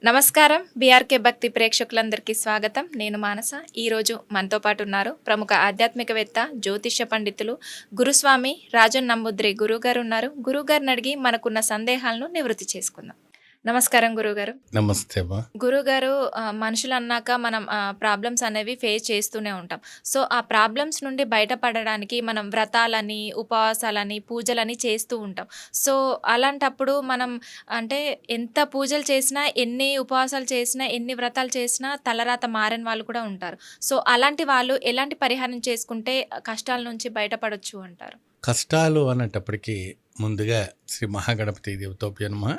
నమస్కారం. బీఆర్కే భక్తి ప్రేక్షకులందరికీ స్వాగతం. నేను మానస. ఈరోజు మనతో పాటు ఉన్నారు ప్రముఖ ఆధ్యాత్మికవేత్త, జ్యోతిష్య పండితులు గురుస్వామి రాజన్ నంబూద్రి గురువుగారు ఉన్నారు. గురువుగారిని అడిగి మనకున్న సందేహాలను నివృత్తి చేసుకుందాం. నమస్కారం గురువుగారు. నమస్తే అమ్మా. గురువుగారు, మనుషులు అన్నాక మనం ప్రాబ్లమ్స్ అనేవి ఫేస్ చేస్తూనే ఉంటాం. సో ఆ ప్రాబ్లమ్స్ నుండి బయటపడడానికి మనం వ్రతాలని, ఉపవాసాలని, పూజలని చేస్తూ ఉంటాం. సో అలాంటప్పుడు మనం అంటే ఎంత పూజలు చేసినా, ఎన్ని ఉపవాసాలు చేసినా, ఎన్ని వ్రతాలు చేసినా తలరాత మారని వాళ్ళు కూడా ఉంటారు. సో అలాంటి వాళ్ళు ఎలాంటి పరిహారం చేసుకుంటే కష్టాల నుంచి బయటపడొచ్చు అంటారు? కష్టాలు అనేటప్పటికీ ముందుగా శ్రీ మహాగణపతి దేవతోప్య నమః.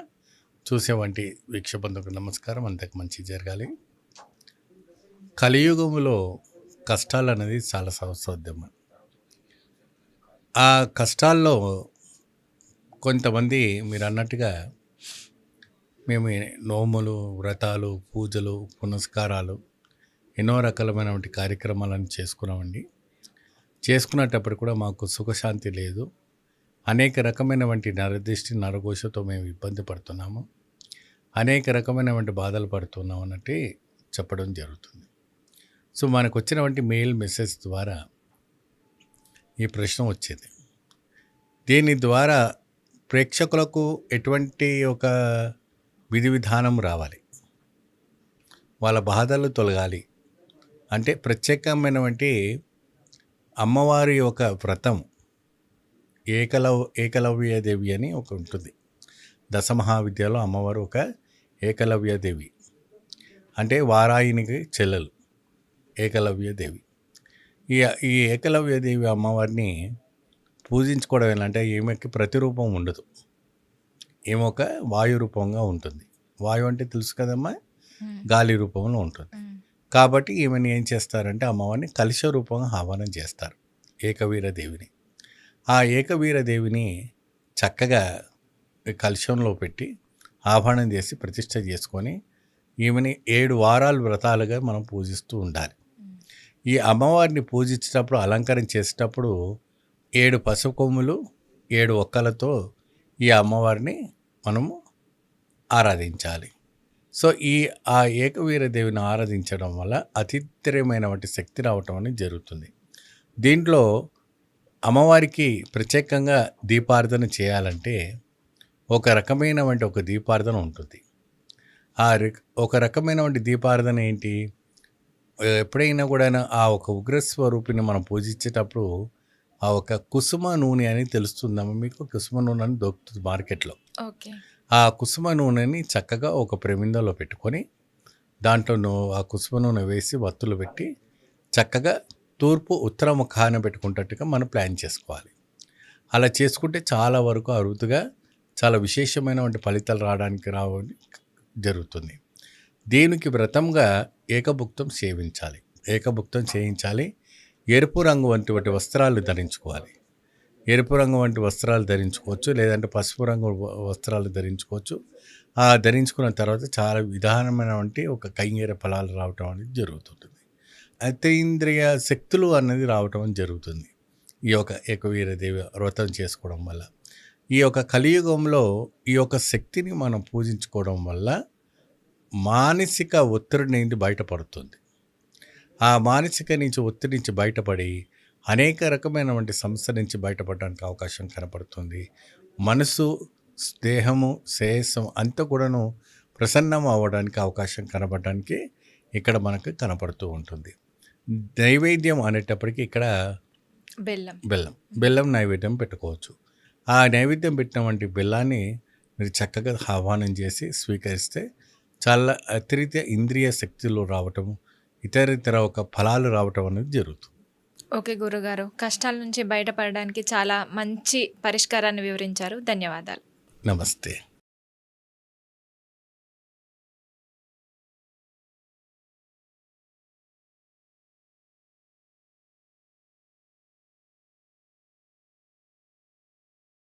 చూసేవంటి వీక్షబంధుకు నమస్కారం. అంతకు మంచి జరగాలి. కలియుగములో కష్టాలు అనేది చాలా సహస్రోద్యమ. ఆ కష్టాల్లో కొంతమంది మీరు అన్నట్టుగా మేము నోములు, వ్రతాలు, పూజలు, పునస్కారాలు ఎన్నో రకాలమైనటువంటి కార్యక్రమాలను చేసుకున్నామండి. చేసుకునేటప్పుడు కూడా మాకు సుఖశాంతి లేదు. అనేక రకమైనటువంటి నరదృష్టి, నరఘోషతో మేము ఇబ్బంది పడుతున్నాము. అనేక రకమైనటువంటి బాధలు పడుతున్నాం అన్నట్టు చెప్పడం జరుగుతుంది. సో మనకు వచ్చినటువంటి మెయిల్ మెసేజ్ ద్వారా ఈ ప్రశ్న వచ్చేది. దీని ద్వారా ప్రేక్షకులకు ఎటువంటి ఒక విధి విధానం రావాలి, వాళ్ళ బాధలు తొలగాలి అంటే ప్రత్యేకమైనటువంటి అమ్మవారి యొక్క వ్రతం ఏకలవ్యదేవి అని ఒక ఉంటుంది. దశమహావిద్యలో అమ్మవారు ఒక ఏకలవ్యదేవి, అంటే వారాయినికి చెల్లెలు ఏకలవ్యదేవి. ఈ ఏకలవ్యదేవి అమ్మవారిని పూజించుకోవడం ఏంటంటే ఈమెకి ప్రతిరూపం ఉండదు. ఈమె ఒక వాయు రూపంగా ఉంటుంది. వాయు అంటే తెలుసు కదమ్మా, గాలి రూపంలో ఉంటుంది. కాబట్టి ఈమెను ఏం చేస్తారంటే అమ్మవారిని కలశ రూపంగా ఆహ్వానం చేస్తారు, ఏకవీరదేవిని. ఆ ఏకవీరదేవిని చక్కగా కలశంలో పెట్టి ఆహ్వానం చేసి ప్రతిష్ఠ చేసుకొని ఈమెని 7 వారాలు వ్రతాలుగా మనం పూజిస్తూ ఉండాలి. ఈ అమ్మవారిని పూజించేటప్పుడు, అలంకరణ చేసేటప్పుడు 7 పసుపు కొమ్ములు, 7 ఒక్కలతో ఈ అమ్మవారిని మనము ఆరాధించాలి. సో ఆ ఏకవీరదేవిని ఆరాధించడం వల్ల అతీంద్రియమైనటువంటి శక్తి రావటం అనేది జరుగుతుంది. దీంట్లో అమ్మవారికి ప్రత్యేకంగా దీపారాధన చేయాలంటే ఒక రకమైనటువంటి ఒక దీపారాధన ఉంటుంది. ఒక రకమైనటువంటి దీపారాధన ఏంటి, ఎప్పుడైనా కూడా ఆ ఒక ఉగ్రస్వరూపిని మనం పూజించేటప్పుడు ఆ ఒక కుసుమ నూనె అని తెలుస్తుందమ్మా మీకు. కుసుమ నూనె అని దొరుకుతుంది మార్కెట్లో. ఆ కుసుమ నూనెని చక్కగా ఒక ప్రమిదలో పెట్టుకొని దాంట్లో ఆ కుసుమ నూనె వేసి వత్తులు పెట్టి చక్కగా తూర్పు ఉత్తర ముఖాన పెట్టుకుంటట్టుగా మనం ప్లాన్ చేసుకోవాలి. అలా చేసుకుంటే చాలా వరకు అరుదుగా చాలా విశేషమైనటువంటి ఫలితాలు రావడానికి జరుగుతుంది. దీనికి వ్రతంగా ఏకభుక్తం సేవించాలి, ఏకభుక్తం చేయించాలి. ఎరుపు రంగు వంటి వస్త్రాలు ధరించుకోవాలి. ఎరుపు రంగు వంటి వస్త్రాలు ధరించుకోవచ్చు, లేదంటే పసుపు రంగు వస్త్రాలు ధరించుకోవచ్చు. ఆ ధరించుకున్న తర్వాత చాలా విధానమైనటువంటి ఒక కైంగర్య ఫలాలు రావటం అనేది జరుగుతుంటుంది. అతీంద్రియ శక్తులు అనేది రావటం జరుగుతుంది ఈ యొక్క ఏకవీరదేవి వ్రతం చేసుకోవడం వల్ల. ఈ యొక్క కలియుగంలో ఈ యొక్క శక్తిని మనం పూజించుకోవడం వల్ల మానసిక ఒత్తిడి నుండి బయటపడుతుంది. ఆ మానసిక నుంచి ఒత్తిడి నుంచి బయటపడి అనేక రకమైనటువంటి సమస్య నుంచి బయటపడడానికి అవకాశం కనపడుతుంది. మనసు, దేహము, శ్రేయస్సం అంతా కూడాను ప్రసన్నం అవ్వడానికి అవకాశం కనపడడానికి ఇక్కడ మనకు కనపడుతూ ఉంటుంది. నైవేద్యం అనేటప్పటికీ ఇక్కడ బెల్లం నైవేద్యం పెట్టుకోవచ్చు. ఆ నైవేద్యం పెట్టినటువంటి బెల్లాన్ని మీరు చక్కగా ఆహ్వానం చేసి స్వీకరిస్తే చాలా అతిరిక్త ఇంద్రియ శక్తులు రావటం, ఇతర ఒక ఫలాలు రావటం అనేది జరుగుతుంది. ఓకే గురుగారు, కష్టాల నుంచి బయటపడడానికి చాలా మంచి పరిష్కారాన్ని వివరించారు. ధన్యవాదాలు. నమస్తే.